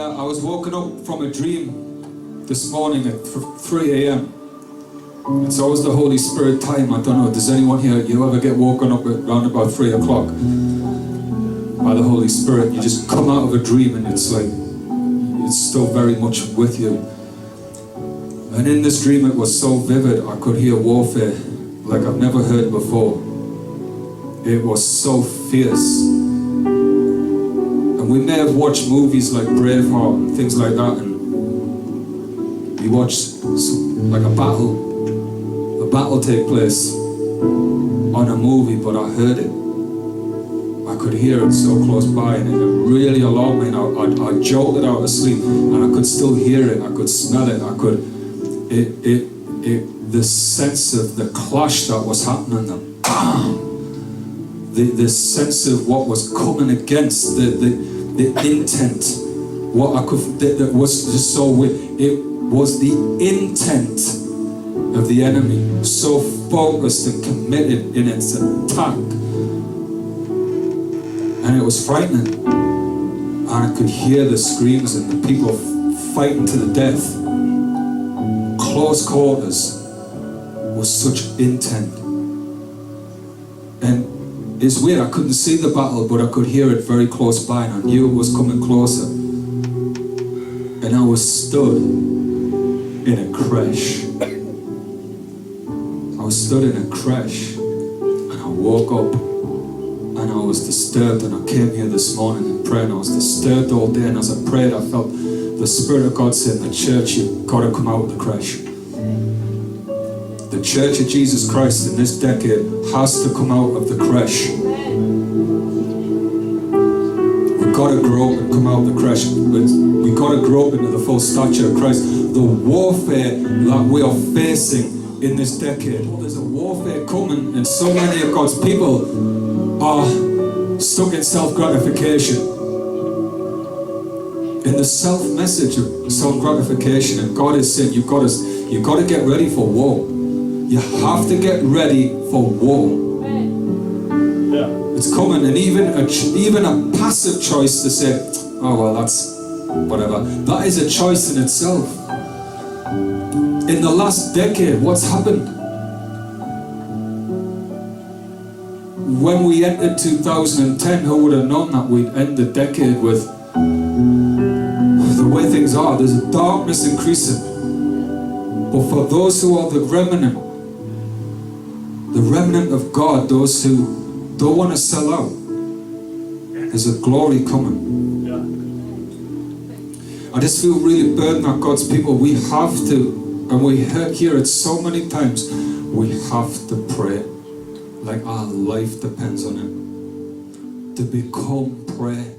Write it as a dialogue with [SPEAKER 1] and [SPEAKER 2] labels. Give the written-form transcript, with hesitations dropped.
[SPEAKER 1] I was woken up from a dream this morning at 3 a.m. It's always the Holy Spirit time. I don't know, does anyone here, you ever get woken up at around about 3 o'clock by the Holy Spirit? You just come out of a dream and it's like, it's still very much with you. And in this dream it was so vivid, I could hear warfare like I've never heard before. It was so fierce. And we may have watched movies like Braveheart and things like that, and you watch like a battle take place on a movie, but I heard it. I could hear it so close by, and it really alarmed me. And I jolted out of sleep, and I could still hear it. I could smell it. The sense of the clash that was happening, the bam, the sense of what was coming against, the intent, what I could, that was just so weird. It was the intent of the enemy, so focused and committed in its attack, and it was frightening. And I could hear the screams and the people fighting to the death, close quarters, with such intent. And it's weird, I couldn't see the battle, but I could hear it very close by, and I knew it was coming closer. And I was stood in a creche. I was stood in a creche, and I woke up, and I was disturbed, and I came here this morning and prayed, and I was disturbed all day, and as I prayed, I felt the Spirit of God saying, the church, you've got to come out of the creche. The Church of Jesus Christ in this decade has to come out of the creche. We've got to grow up and come out of the creche. We've got to grow up into the full stature of Christ. The warfare that we are facing in this decade. Well, there's a warfare coming, and so many of God's people are stuck in self-gratification. In the self-message of self-gratification, and God is saying, you've got to get ready for war. You have to get ready for war. Yeah. It's coming, and even a passive choice to say, oh well, that's whatever. That is a choice in itself. In the last decade, what's happened? When we entered 2010, who would have known that we'd end the decade with the way things are? There's a darkness increasing. But for those who are the remnant of God, those who don't want to sell out, there's a glory coming. I just feel really burdened that God's people, we have to, and we hear it so many times, we have to pray like our life depends on it. To become prayer.